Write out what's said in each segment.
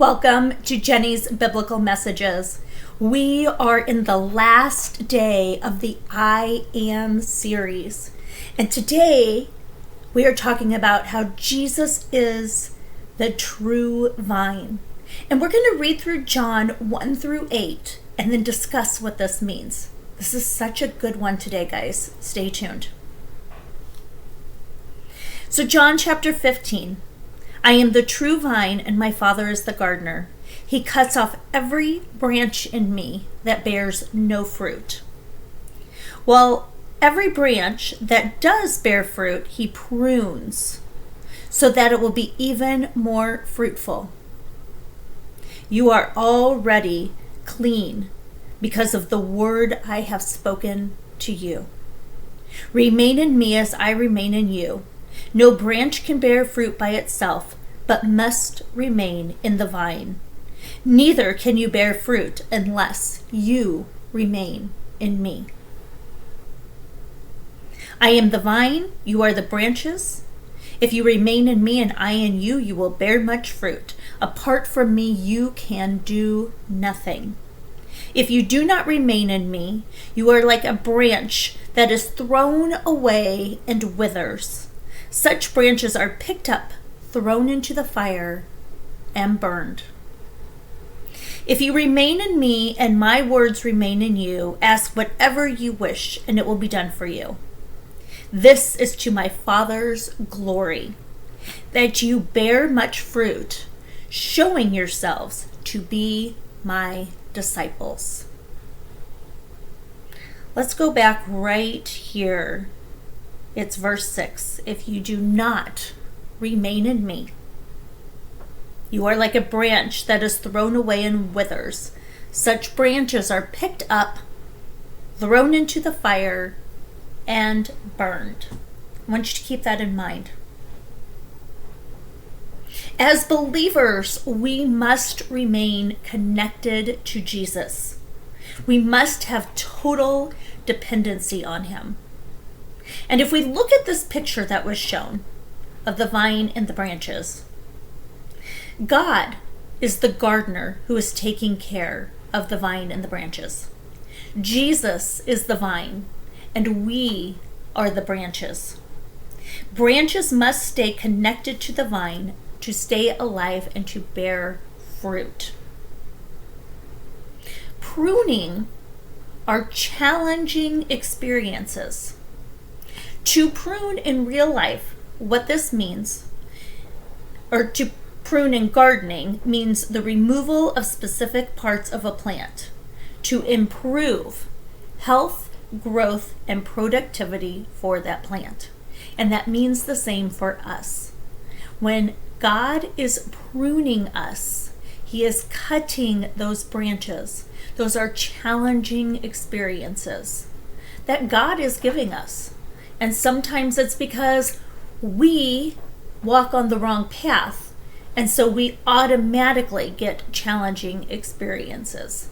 Welcome to Jenny's Biblical Messages. We are in the last day of the I Am series. And today we are talking about how Jesus is the true vine. And we're going to read through John 1 through 8 and then discuss what this means. This is such a good one today, guys. Stay tuned. So John chapter 15. I am the true vine, and my Father is the gardener. He cuts off every branch in me that bears no fruit. Well, every branch that does bear fruit, he prunes, so that it will be even more fruitful. You are already clean because of the word I have spoken to you. Remain in me as I remain in you. No branch can bear fruit by itself, but must remain in the vine. Neither can you bear fruit unless you remain in me. I am the vine, you are the branches. If you remain in me and I in you, you will bear much fruit. Apart from me, you can do nothing. If you do not remain in me, you are like a branch that is thrown away and withers. Such branches are picked up, thrown into the fire, and burned. If you remain in me and my words remain in you, ask whatever you wish, and it will be done for you. This is to my Father's glory, that you bear much fruit, showing yourselves to be my disciples. Let's go back right here. It's verse 6. If you do not remain in me, you are like a branch that is thrown away and withers. Such branches are picked up, thrown into the fire, and burned. I want you to keep that in mind. As believers, we must remain connected to Jesus. We must have total dependency on him. And if we look at this picture that was shown of the vine and the branches, God is the gardener who is taking care of the vine and the branches. Jesus is the vine, and we are the branches. Branches must stay connected to the vine to stay alive and to bear fruit. Pruning are challenging experiences. To prune in real life, what this means, or to prune in gardening, means the removal of specific parts of a plant to improve health, growth, and productivity for that plant. And that means the same for us. When God is pruning us, he is cutting those branches. Those are challenging experiences that God is giving us. And sometimes it's because we walk on the wrong path, and so we automatically get challenging experiences.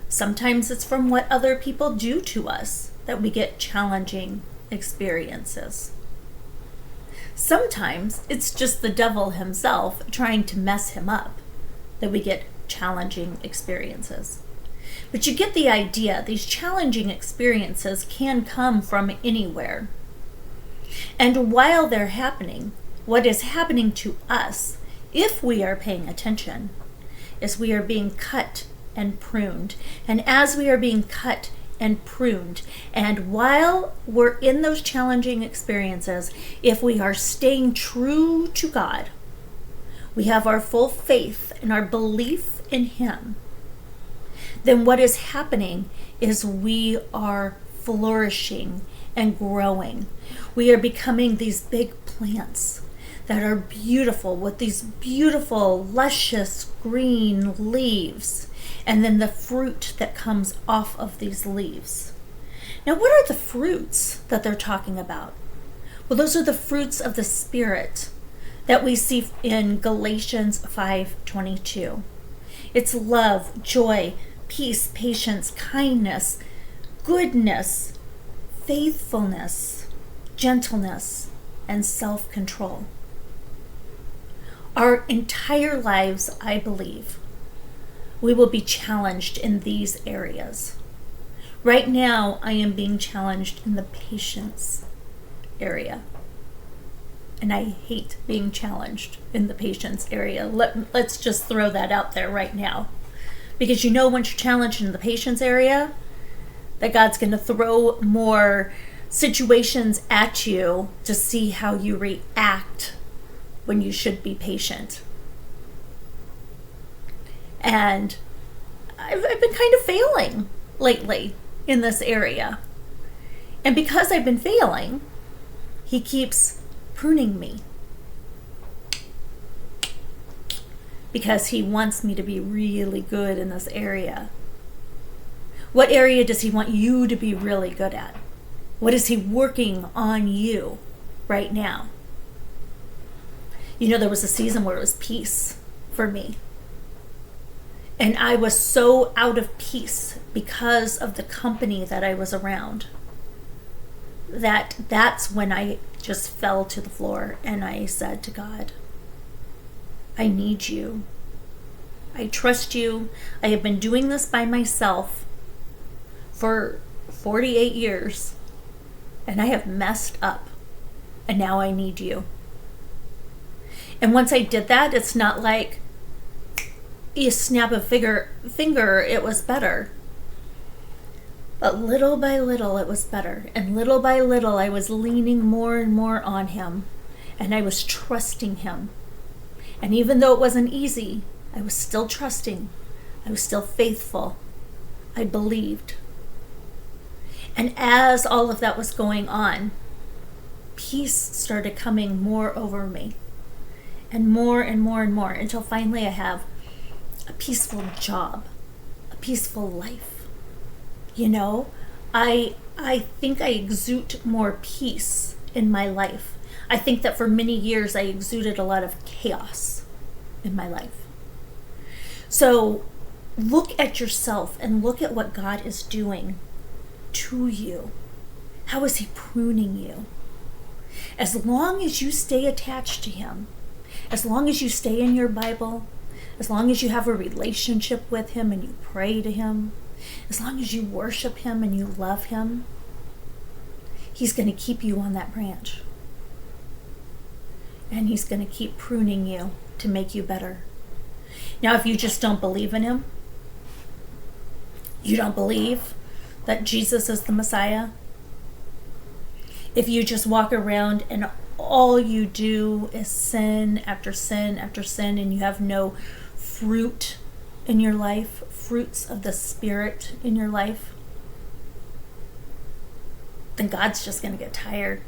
Sometimes it's from what other people do to us that we get challenging experiences. Sometimes it's just the devil himself trying to mess him up that we get challenging experiences. But you get the idea. These challenging experiences can come from anywhere. And while they're happening, what is happening to us, if we are paying attention, is we are being cut and pruned. And as we are being cut and pruned, and while we're in those challenging experiences, if we are staying true to God, we have our full faith and our belief in him, then what is happening is we are flourishing and growing. We are becoming these big plants that are beautiful with these beautiful, luscious green leaves, and then the fruit that comes off of these leaves. Now, what are the fruits that they're talking about? Well, those are the fruits of the Spirit that we see in Galatians 5:22. It's love, joy, peace, patience, kindness, goodness, faithfulness, gentleness, and self-control. Our entire lives, I believe, we will be challenged in these areas. Right now, I am being challenged in the patience area. And I hate being challenged in the patience area. Let's just throw that out there right now. Because once you're challenged in the patience area, that God's going to throw more situations at you to see how you react when you should be patient. And I've been kind of failing lately in this area. And because I've been failing, he keeps pruning me. Because he wants me to be really good in this area. What area does he want you to be really good at? What is he working on you right now? There was a season where it was peace for me. And I was so out of peace because of the company that I was around. That's when I just fell to the floor and I said to God, I need you. I trust you. I have been doing this by myself for 48 years and I have messed up and now I need you. And once I did that, it's not like you snap a finger, it was better. But little by little, it was better. And little by little, I was leaning more and more on him. And I was trusting him. And even though it wasn't easy, I was still trusting. I was still faithful. I believed. And as all of that was going on, peace started coming more over me. And more and more and more, until finally I have a peaceful job, a peaceful life. I think I exude more peace in my life. I think that for many years I exuded a lot of chaos in my life. So look at yourself and look at what God is doing to you. How is he pruning you? As long as you stay attached to him, as long as you stay in your Bible, as long as you have a relationship with him and you pray to him, as long as you worship him and you love him, he's going to keep you on that branch. And he's going to keep pruning you to make you better. Now, if you just don't believe in him, you don't believe that Jesus is the Messiah, if you just walk around and all you do is sin after sin after sin and you have no fruit in your life, fruits of the Spirit in your life, then God's just going to get tired.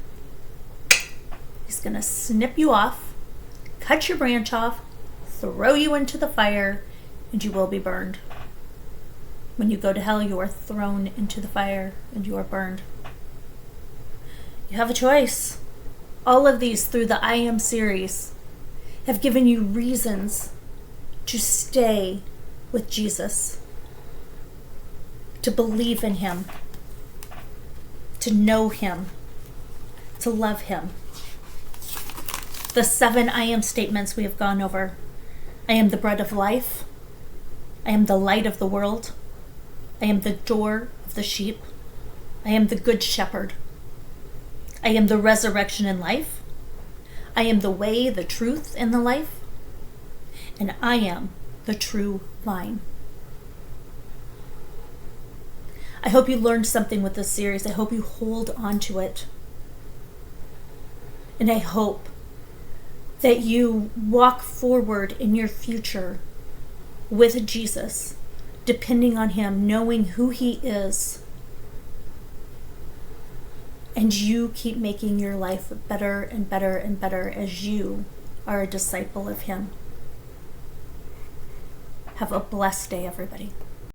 He's going to snip you off, cut your branch off, throw you into the fire, and you will be burned. When you go to hell, you are thrown into the fire and you are burned. You have a choice. All of these through the I Am series have given you reasons to stay with Jesus, to believe in him, to know him, to love him. The 7 I Am statements we have gone over. I am the bread of life. I am the light of the world. I am the door of the sheep. I am the good shepherd. I am the resurrection and life. I am the way, the truth, and the life. And I am the true vine. I hope you learned something with this series. I hope you hold on to it. And I hope that you walk forward in your future with Jesus, depending on him, knowing who he is. And you keep making your life better and better and better as you are a disciple of him. Have a blessed day, everybody.